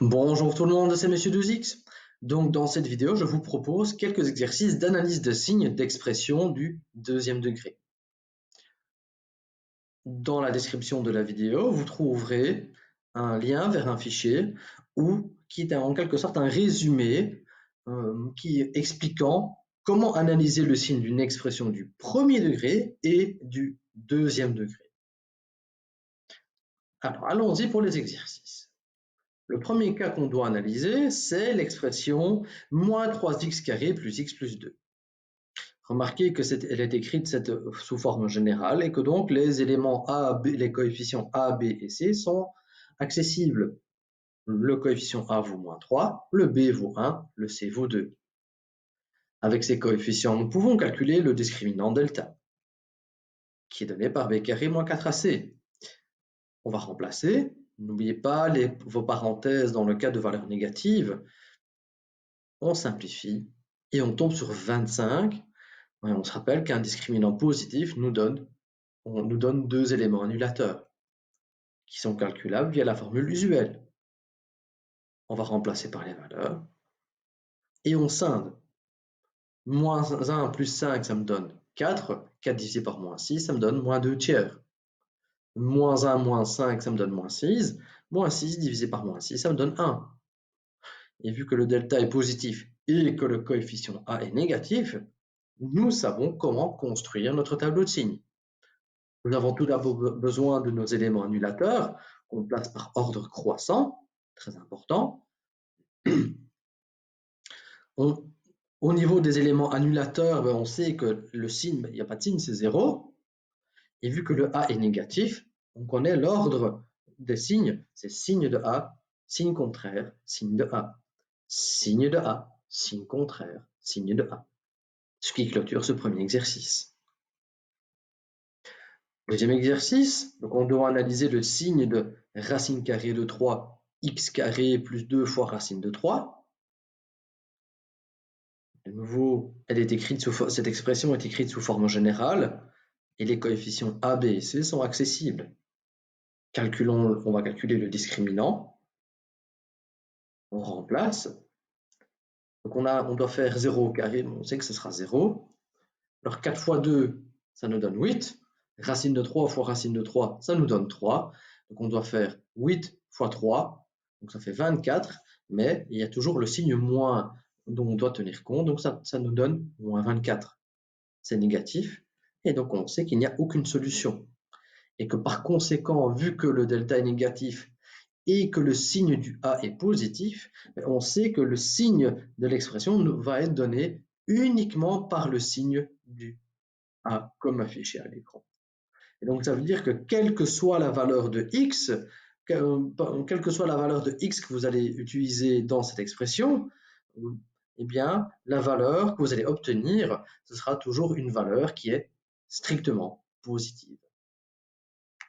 Bonjour tout le monde, c'est Monsieur 12X. Donc dans cette vidéo, je vous propose quelques exercices d'analyse de signes d'expression du deuxième degré. Dans la description de la vidéo, vous trouverez un lien vers un fichier qui est en quelque sorte un résumé expliquant comment analyser le signe d'une expression du premier degré et du deuxième degré. Alors allons-y pour les exercices. Le premier cas qu'on doit analyser, c'est l'expression moins 3x carré plus x plus 2. Remarquez qu'elle est écrite sous forme générale et que donc les éléments A, B, les coefficients A, B et C sont accessibles. Le coefficient A vaut moins 3, le B vaut 1, le C vaut 2. Avec ces coefficients, nous pouvons calculer le discriminant delta, qui est donné par B carré moins 4AC. On va remplacer. N'oubliez pas vos parenthèses dans le cas de valeurs négatives. On simplifie et on tombe sur 25. Et on se rappelle qu'un discriminant positif nous donne deux éléments annulateurs qui sont calculables via la formule usuelle. On va remplacer par les valeurs et on scinde. Moins 1 plus 5, ça me donne 4. 4 divisé par moins 6, ça me donne moins 2 tiers. Moins 1 moins 5, ça me donne moins 6. Moins 6 divisé par moins 6, ça me donne 1. Et vu que le delta est positif et que le coefficient A est négatif, nous savons comment construire notre tableau de signes. Nous avons tout d'abord besoin de nos éléments annulateurs qu'on place par ordre croissant, très important. Au niveau des éléments annulateurs, on sait que le signe, il n'y a pas de signe, c'est 0. Et vu que le A est négatif, on connaît l'ordre des signes, c'est signe de A, signe contraire, signe de A, signe de A, signe contraire, signe de A. Ce qui clôture ce premier exercice. Deuxième exercice, donc on doit analyser le signe de racine carrée de 3, x carré plus 2 fois racine de 3. De nouveau, cette expression est écrite sous forme générale et les coefficients A, B et C sont accessibles. On va calculer le discriminant. On remplace. Donc on doit faire 0 au carré, on sait que ce sera 0. Alors 4 fois 2, ça nous donne 8. Racine de 3 fois racine de 3, ça nous donne 3. Donc on doit faire 8 fois 3, donc ça fait 24, mais il y a toujours le signe moins dont on doit tenir compte, donc ça nous donne moins 24. C'est négatif, et donc on sait qu'il n'y a aucune solution. Et que par conséquent, vu que le delta est négatif et que le signe du A est positif, on sait que le signe de l'expression va être donné uniquement par le signe du A, comme affiché à l'écran. Et donc ça veut dire que quelle que soit la valeur de x, quelle que soit la valeur de x que vous allez utiliser dans cette expression, eh bien, la valeur que vous allez obtenir, ce sera toujours une valeur qui est strictement positive.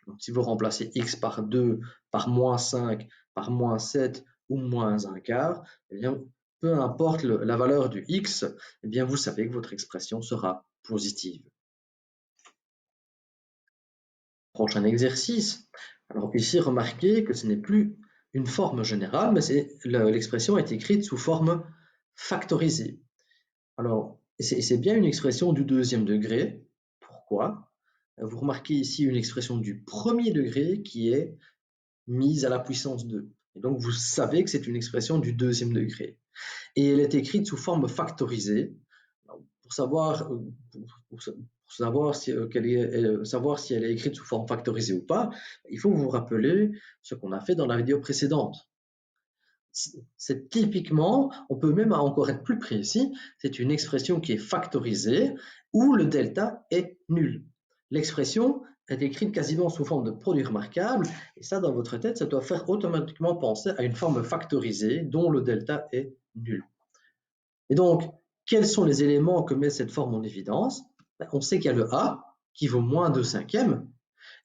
Donc, si vous remplacez x par 2, par moins 5, par moins 7 ou moins 1 quart, eh bien, peu importe la valeur du x, eh bien, vous savez que votre expression sera positive. Prochain exercice. Alors ici, remarquez que ce n'est plus une forme générale, mais l'expression est écrite sous forme factorisée. Alors, c'est bien une expression du deuxième degré. Pourquoi? Vous remarquez ici une expression du premier degré qui est mise à la puissance 2. Et donc, vous savez que c'est une expression du deuxième degré. Et elle est écrite sous forme factorisée. Pour savoir si elle est écrite sous forme factorisée ou pas, il faut vous rappeler ce qu'on a fait dans la vidéo précédente. C'est typiquement, on peut même encore être plus précis, c'est une expression qui est factorisée où le delta est nul. L'expression est écrite quasiment sous forme de produit remarquable et ça, dans votre tête, ça doit faire automatiquement penser à une forme factorisée dont le delta est nul. Et donc, quels sont les éléments que met cette forme en évidence? On sait qu'il y a le A qui vaut moins 2/5,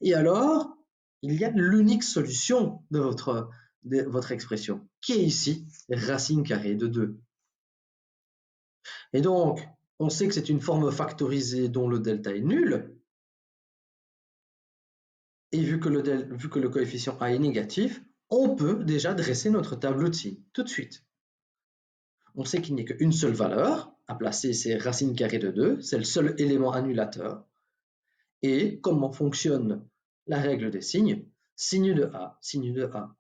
et alors, il y a l'unique solution de votre expression, qui est ici racine carrée de 2. Et donc, on sait que c'est une forme factorisée dont le delta est nul, et vu que le coefficient A est négatif, on peut déjà dresser notre tableau de signes tout de suite. On sait qu'il n'y a qu'une seule valeur à placer, c'est racine carrée de 2, c'est le seul élément annulateur. Et comment fonctionne la règle des signes? Signe de A, signe de A.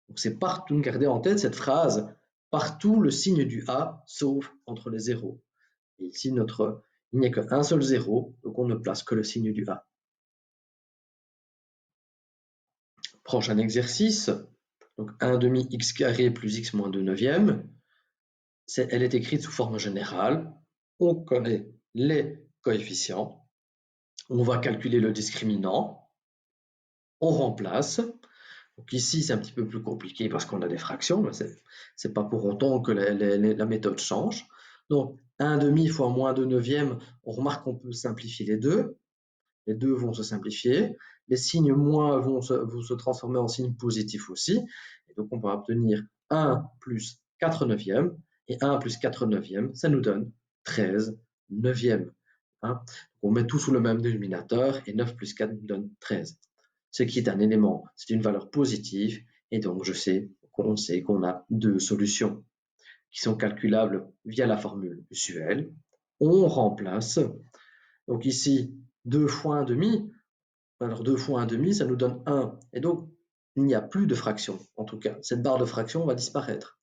Donc c'est partout, gardez en tête cette phrase, partout le signe du A sauf entre les zéros. Et ici, il n'y a qu'un seul zéro, donc on ne place que le signe du A. Prochain exercice, donc 1 demi x carré plus x moins 2 neuvième. Elle est écrite sous forme générale. On connaît les coefficients. On va calculer le discriminant. On remplace. Donc ici, c'est un petit peu plus compliqué parce qu'on a des fractions, mais ce n'est pas pour autant que la méthode change. Donc 1 demi fois moins 2 neuvième, on remarque qu'on peut simplifier les deux. Les deux vont se simplifier. Les signes moins vont se transformer en signes positifs aussi. Et donc, on va obtenir 1 plus 4 neuvièmes. Et 1 plus 4 neuvièmes, ça nous donne 13 neuvièmes. Hein, on met tout sous le même dénominateur et 9 plus 4 nous donne 13. Ce qui est un élément, c'est une valeur positive. Et donc, on sait qu'on a deux solutions qui sont calculables via la formule usuelle. On remplace. Donc ici, 2 fois 1,5, alors 2 fois 1,5, ça nous donne 1. Et donc, il n'y a plus de fraction, en tout cas. Cette barre de fraction va disparaître.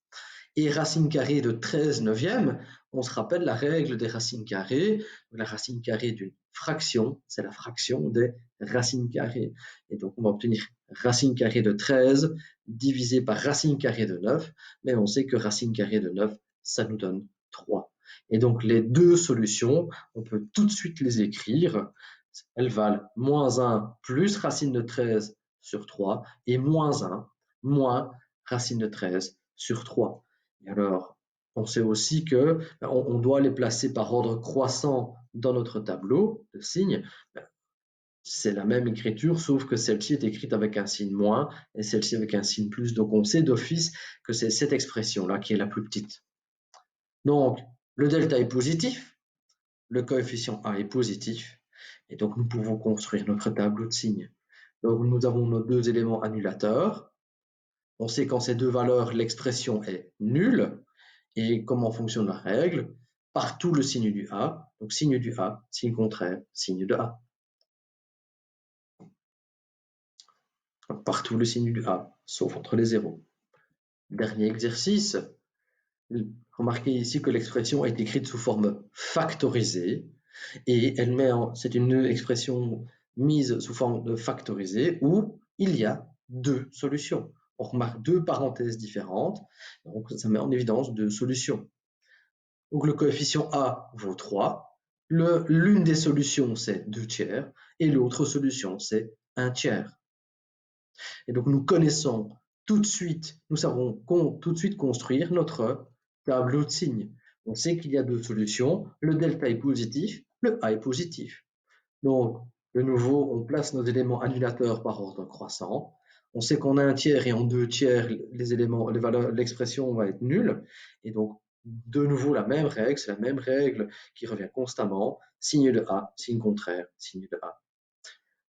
Et racine carrée de 13 neuvièmes, on se rappelle la règle des racines carrées. La racine carrée d'une fraction, c'est la fraction des racines carrées. Et donc, on va obtenir racine carrée de 13 divisé par racine carrée de 9. Mais on sait que racine carrée de 9, ça nous donne 3. Et donc, les deux solutions, on peut tout de suite les écrire. Elles valent moins 1 plus racine de 13 sur 3 et moins 1 moins racine de 13 sur 3. Et alors, on sait aussi que on doit les placer par ordre croissant dans notre tableau de signes. C'est la même écriture, sauf que celle-ci est écrite avec un signe moins et celle-ci avec un signe plus. Donc, on sait d'office que c'est cette expression-là qui est la plus petite. Donc, le delta est positif, le coefficient A est positif, et donc nous pouvons construire notre tableau de signes. Donc, nous avons nos deux éléments annulateurs. On sait qu'en ces deux valeurs, l'expression est nulle. Et comment fonctionne la règle? Partout le signe du A, donc signe du A, signe contraire, signe de A. Partout le signe du A, sauf entre les zéros. Dernier exercice. Remarquez ici que l'expression est écrite sous forme factorisée et c'est une expression mise sous forme de factorisée où il y a deux solutions. On remarque deux parenthèses différentes, donc ça met en évidence deux solutions. Donc le coefficient A vaut 3, l'une des solutions c'est 2 tiers et l'autre solution c'est 1 tiers. Et donc nous connaissons tout de suite, nous savons tout de suite construire notre tableau de signes. On sait qu'il y a deux solutions, le delta est positif, le A est positif. Donc de nouveau, on place nos éléments annulateurs par ordre croissant. On sait qu'en 1 tiers et en 2 tiers, l'expression va être nulle. Et donc, de nouveau, la même règle, c'est la même règle qui revient constamment. Signe de A, signe contraire, signe de A.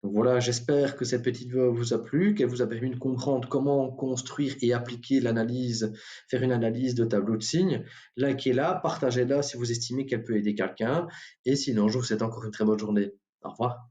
Donc voilà, j'espère que cette petite vidéo vous a plu, qu'elle vous a permis de comprendre comment construire et appliquer l'analyse, faire une analyse de tableau de signes. Likez-la, partagez-la si vous estimez qu'elle peut aider quelqu'un. Et sinon, je vous souhaite encore une très bonne journée. Au revoir.